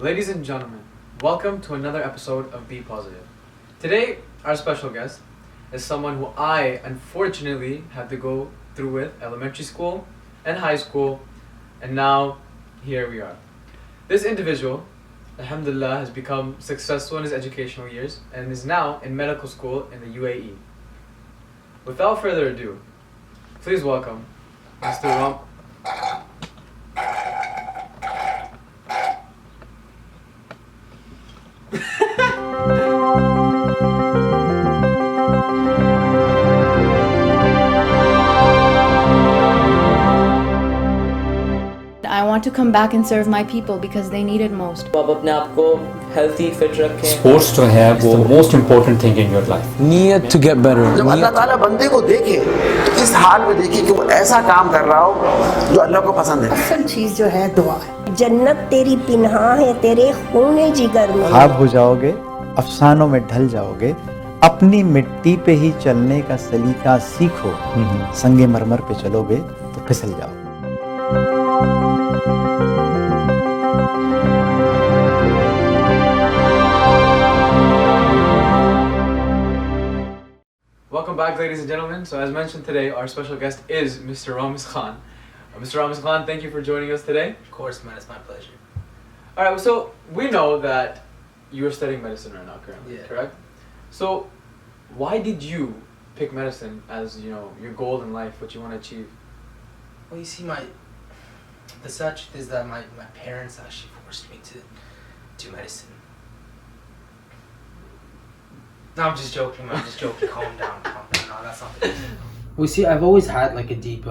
Ladies and gentlemen, welcome to another episode of BPozitive. Today, our special guest is someone who I unfortunately had to go through with elementary school and high school, and now here we are. This individual, alhamdulillah, has become successful in his educational years and is now in medical school in the UAE. Without further ado, please welcome Mr. Ram. I want to come back and serve my people because they need it most. आप अपने आप को healthy fit रखें. Sports जो है वो most important thing in your life. Need to get better. जब अल्लाह ताला बंदे को देखे तो इस हाल में देखे कि वो ऐसा काम कर रहा हो जो अल्लाह को पसंद है. असल चीज जो है दुआ है. जन्नत तेरी पिन्हा है तेरे खूने जिगर में. ख्वाब हो जाओगे, अफसानों में ढल जाओगे, अपनी मिट्टी पे ही चलने का सलीका सीखो, संगे मरमर पे चलोगे तो फिसल जाओगे. Welcome back, ladies and gentlemen. So as mentioned today, our special guest is Mr. Ramis Khan. Mr. Ramis Khan, thank you for joining us today. Of course, man, it's my pleasure. Alright, so we know that you are studying medicine right now currently, correct? So why did you pick medicine as, your goal in life, what you want to achieve? Well, you see, the sad truth is that my parents actually forced me to do medicine. No, I'm just joking, man. I'm just joking. Calm down. No, that's not the reason. Well, see, I've always had like a deep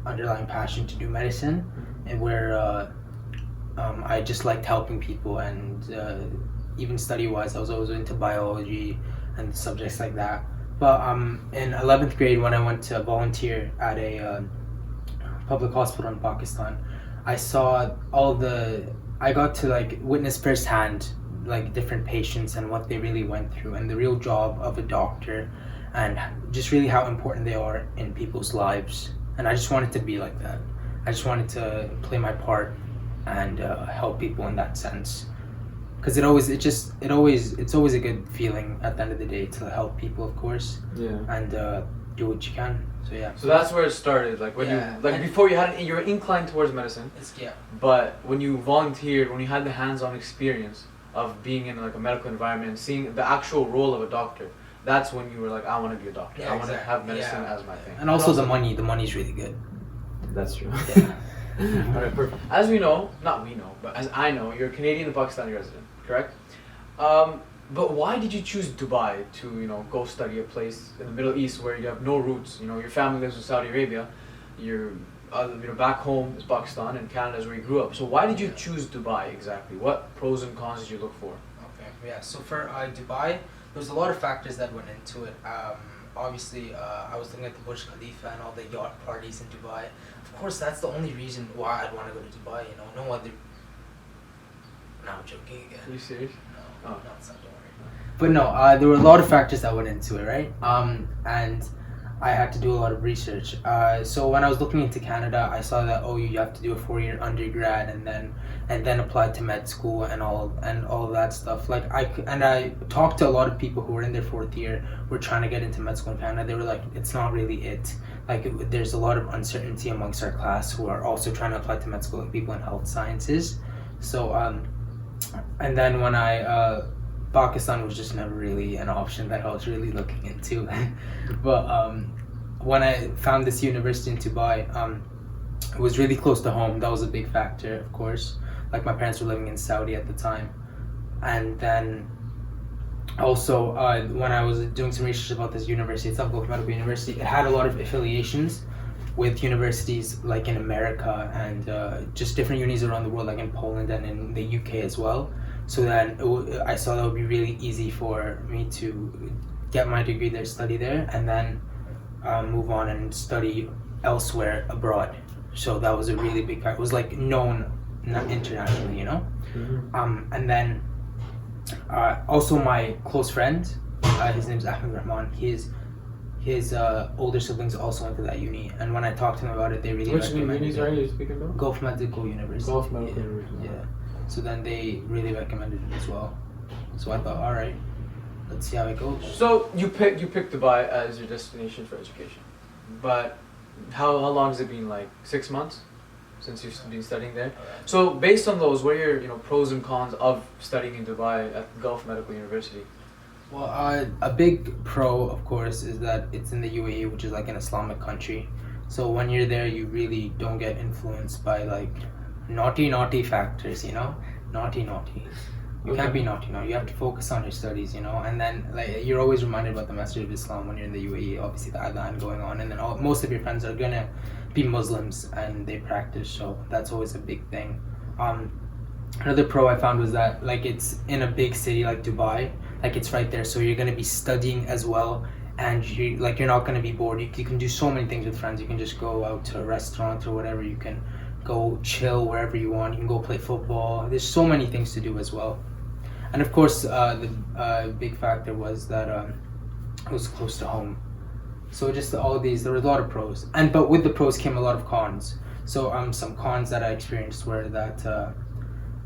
underlying passion to do medicine, and where I just liked helping people, and even study-wise, I was always into biology and subjects like that. But in 11th grade, when I went to volunteer at a public hospital in Pakistan, I got to like witness firsthand like different patients and what they really went through, and the real job of a doctor, and just really how important they are in people's lives. And I just wanted to be like that. I just wanted to play my part and help people in that sense, because it's always a good feeling at the end of the day to help people, of course. Yeah. And do what you can. So yeah. So that's where it started. Like when before you were inclined towards medicine. But when you volunteered, when you had the hands-on experience of being in like a medical environment, seeing the actual role of a doctor, that's when you were like, I want to be a doctor. I want to have medicine as my thing. And also the money's really good. That's true. Yeah. Alright, perfect. As but as I know, you're a Canadian and Pakistani resident, correct? But why did you choose Dubai to, go study a place in the Middle East where you have no roots? Your family lives in Saudi Arabia, you're back home is Pakistan, and Canada is where you grew up. So why did you choose Dubai exactly? What pros and cons did you look for? Okay, yeah. So for Dubai, there's a lot of factors that went into it. Obviously, I was looking at the Burj Khalifa and all the yacht parties in Dubai. Of course, that's the only reason why I'd want to go to Dubai. No other. No, I'm joking again. Are you serious? No, it's not. Don't worry. But no, there were a lot of factors that went into it, right? And I had to do a lot of research. So when I was looking into Canada, I saw that you have to do a 4-year undergrad and then apply to med school and all of that stuff. Like I talked to a lot of people who were in their 4th year, who were trying to get into med school in Canada. They were like, it's not really it. Like there's a lot of uncertainty amongst our class who are also trying to apply to med school, like people in health sciences. So and then when Pakistan was just never really an option that I was really looking into. But when I found this university in Dubai, it was really close to home. That was a big factor, of course. Like my parents were living in Saudi at the time. And then also when I was doing some research about this university itself, Gulf Medical University, it had a lot of affiliations with universities like in America and just different unis around the world, like in Poland and in the UK as well. So then I saw that would be really easy for me to get my degree there, study there, and then move on and study elsewhere abroad. So that was a really big factor. It was like known internationally, Mm-hmm. And then also my close friend, his name's Ahmed Rahman. His older siblings also went to that uni, and when I talked to them about it, they really recommended it. Which unis are you speaking about? Gulf Medical University. Gulf Medical University. Yeah. So then they really recommended it as well. So I thought, all right, let's see how it goes. So you picked Dubai as your destination for education, but how long has it been? Like 6 months since you've been studying there. So based on those, what are your pros and cons of studying in Dubai at Gulf Medical University? Well, a big pro, of course, is that it's in the UAE, which is like an Islamic country. So when you're there, you really don't get influenced by like naughty factors, naughty. You can't be naughty now. You have to focus on your studies, and then like you're always reminded about the message of Islam when you're in the UAE. Obviously, the adhan going on, and then most of your friends are gonna be Muslims and they practice, so that's always a big thing. Another pro I found was that like it's in a big city like Dubai, like it's right there, so you're gonna be studying as well, and you're not gonna be bored. You can do so many things with friends. You can just go out to a restaurant or whatever. You can go chill wherever you want. You can go play football. There's so many things to do as well. And of course, the big factor was that it was close to home. So just all of these, there were a lot of pros. But with the pros came a lot of cons. So some cons that I experienced were that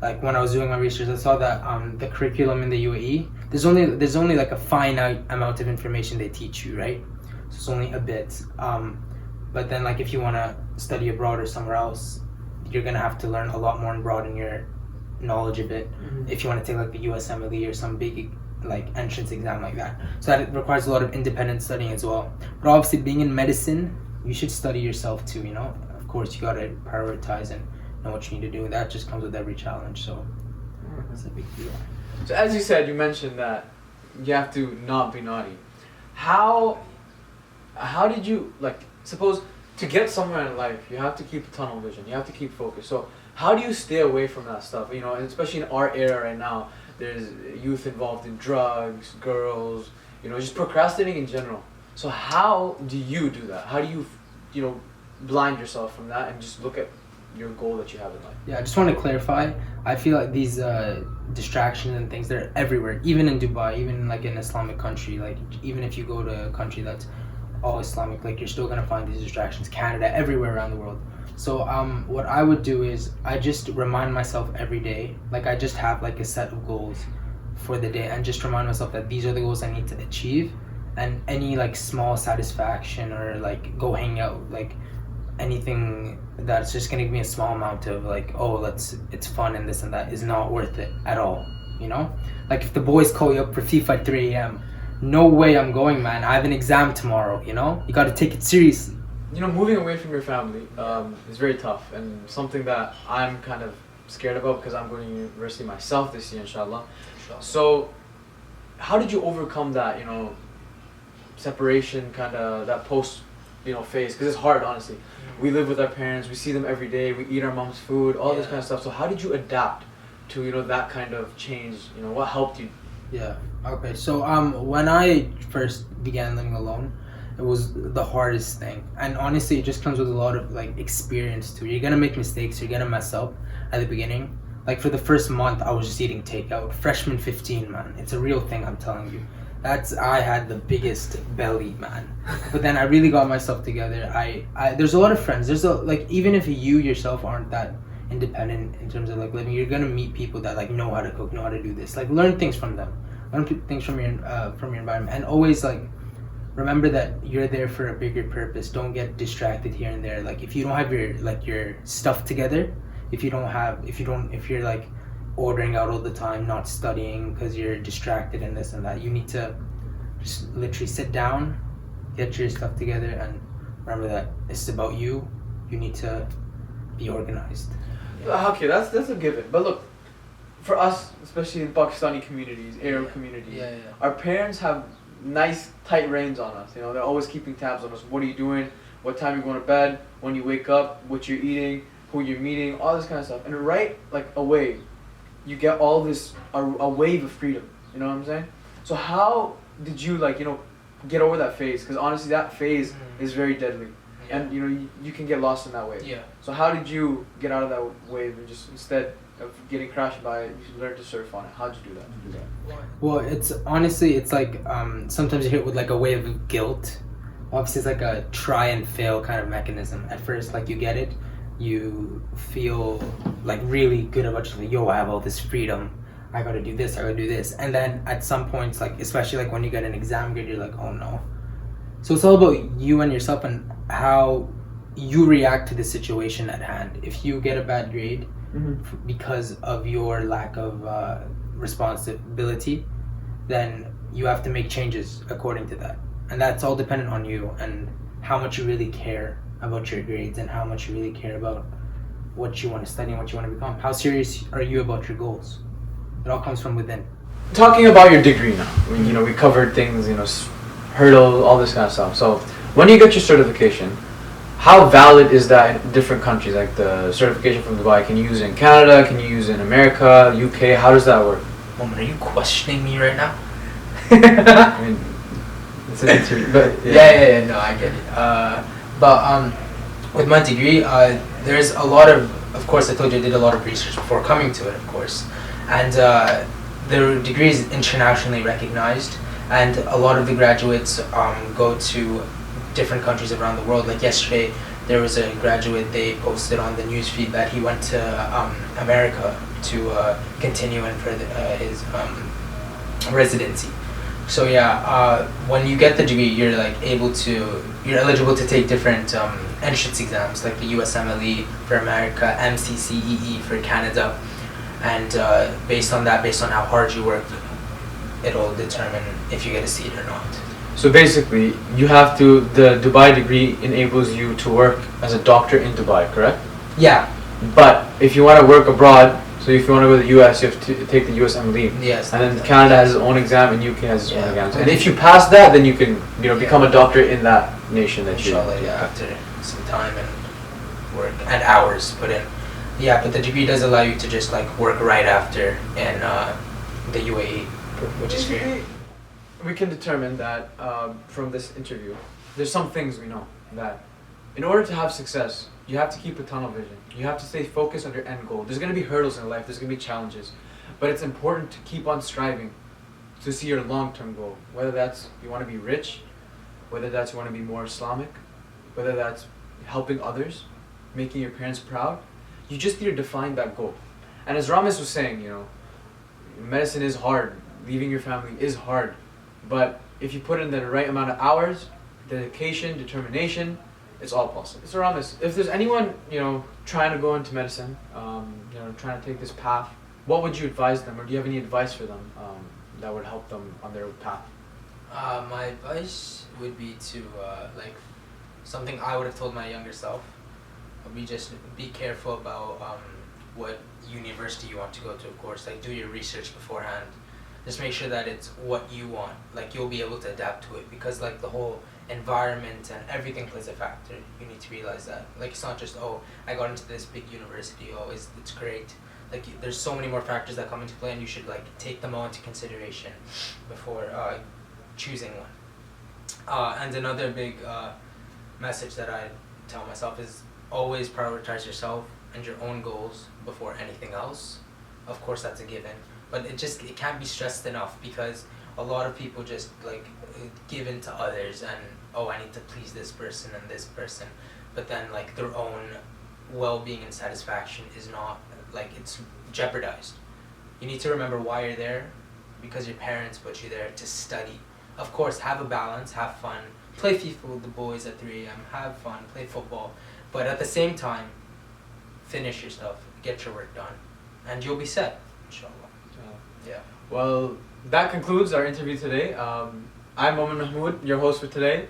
like when I was doing my research, I saw that the curriculum in the UAE, there's only like a finite amount of information they teach you, right? So it's only a bit. But then like if you want to study abroad or somewhere else, you're gonna have to learn a lot more and broaden your knowledge a bit. If you want to take like the USMLE or some big like entrance exam like that. So that requires a lot of independent studying as well. But obviously being in medicine, you should study yourself too, Of course you gotta prioritize and know what you need to do. That just comes with every challenge, so that's a big deal. So as you said, you mentioned that you have to not be naughty. How did you, like, suppose to get somewhere in life, you have to keep tunnel vision, you have to keep focus. So how do you stay away from that stuff? And especially in our era right now, there's youth involved in drugs, girls, just procrastinating in general. So how do you do that? How do you, blind yourself from that and just look at your goal that you have in life? Yeah, I just want to clarify. I feel like these distractions and things, they're everywhere. Even in Dubai, even like in an Islamic country, like even if you go to a country that's all Islamic, like you're still gonna find these distractions. Canada, everywhere around the world. So what I would do is I just remind myself every day, like I just have like a set of goals for the day and just remind myself that these are the goals I need to achieve, and any like small satisfaction or like go hang out, like anything that's just gonna give me a small amount of like, it's fun and this and that is not worth it at all, Like if the boys call you up for FIFA at 3 a.m, no way I'm going, man. I have an exam tomorrow, You gotta take it seriously. Moving away from your family is very tough, and something that I'm kind of scared about because I'm going to university myself this year, inshallah. So how did you overcome that, separation, kind of that post, phase? Because it's hard, honestly. We live with our parents, we see them every day, we eat our mom's food, all this kind of stuff. So how did you adapt to, that kind of change? What helped you? Yeah, okay. So when I first began living alone, it was the hardest thing, and honestly it just comes with a lot of like experience too. You're gonna make mistakes, you're gonna mess up at the beginning. Like for the first month I was just eating takeout. Freshman 15, man, it's a real thing, I'm telling you. I had the biggest belly, man. But then I really got myself together. I there's a lot of friends, like even if you yourself aren't that independent in terms of like living, you're gonna meet people that like know how to cook, know how to do this, like learn things from them, learn things from your environment, and always like remember that you're there for a bigger purpose. Don't get distracted here and there. Like if you don't have your stuff together, if you're like ordering out all the time, not studying because you're distracted and this and that, you need to just literally sit down, get your stuff together, and remember that this is about you. You need to be organized. Okay, that's a given. But look, for us, especially in Pakistani communities, Arab communities, our parents have nice tight reins on us. They're always keeping tabs on us. What are you doing? What time you're going to bed? When you wake up? What you're eating? Who you're meeting? All this kind of stuff. And right away, you get all this a wave of freedom. You know what I'm saying? So how did you get over that phase? Because honestly, that phase is very deadly, and you can get lost in that wave. Yeah. So how did you get out of that wave and just instead of getting crashed by it, you learn to surf on it? How'd you do that? Well, it's like sometimes you hit with like a wave of guilt. Obviously, it's like a try and fail kind of mechanism. At first, like you get it, you feel like really good about yourself. Like, yo, I have all this freedom. I gotta do this. I gotta do this. And then at some points, like especially like when you get an exam grade, you're like, oh no. So it's all about you and yourself and how you react to the situation at hand. If you get a bad grade because of your lack of responsibility, then you have to make changes according to that. And that's all dependent on you and how much you really care about your grades and how much you really care about what you want to study and what you want to become. How serious are you about your goals? It all comes from within. Talking about your degree now, I mean, we covered things, hurdle, all this kind of stuff. So when you get your certification, how valid is that in different countries? Like the certification from Dubai, can you use it in Canada? Can you use it in America, UK? How does that work? Woman, are you questioning me right now? I mean, it's an interview, but Yeah, no, I get it. But with my degree, there's a lot of course, I told you I did a lot of research before coming to it, of course. And the degree is internationally recognized, and a lot of the graduates go to different countries around the world. Like yesterday, there was a graduate, they posted on the newsfeed that he went to America to continue in for his residency. So yeah, when you get the degree, you're you're eligible to take different entrance exams, like the USMLE for America, MCCEE for Canada, and based on how hard you work, it'll determine if you get a seat or not. So basically, the Dubai degree enables you to work as a doctor in Dubai, correct? Yeah. But if you want to work abroad, so if you want to go to the US, you have to take the USMLE. Yes. And then Canada has its own exam and UK has its own exam. Yeah. And if you pass that, then you can, become a doctor in that nation that you're Inshallah, yeah, after some time and work and hours put in. Yeah, but the degree does allow you to just work right after in the UAE, which is great. We can determine that from this interview, there's some things we know that in order to have success, you have to keep a tunnel vision. You have to stay focused on your end goal. There's going to be hurdles in life, there's going to be challenges, but it's important to keep on striving to see your long-term goal. Whether that's you want to be rich, whether that's you want to be more Islamic, whether that's helping others, making your parents proud, you just need to define that goal. And as Ramis was saying, medicine is hard, leaving your family is hard, but if you put in the right amount of hours, dedication, determination, it's all possible. So Ramis, if there's anyone, trying to go into medicine, trying to take this path, what would you advise them, or do you have any advice for them that would help them on their path? My advice would be to, something I would have told my younger self, would be just be careful about what university you want to go to, of course. Do your research beforehand. Just make sure that it's what you want. You'll be able to adapt to it, because the whole environment and everything plays a factor. You need to realize that. It's not just, oh, I got into this big university, oh, it's great. There's so many more factors that come into play, and you should take them all into consideration before choosing one. And another big message that I tell myself is always prioritize yourself and your own goals before anything else. Of course, that's a given, but it can't be stressed enough, because a lot of people just give in to others and, oh, I need to please this person and this person, but then their own well-being and satisfaction is not, it's jeopardized. You need to remember why you're there, because your parents put you there to study. Of course, have a balance, have fun, play FIFA with the boys at 3 a.m., have fun, play football, but at the same time, finish your stuff, get your work done, and you'll be set, inshallah. Yeah. Well, that concludes our interview today. I'm Moumin Mahmood, your host for today.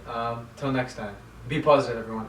Till next time. Be positive, everyone.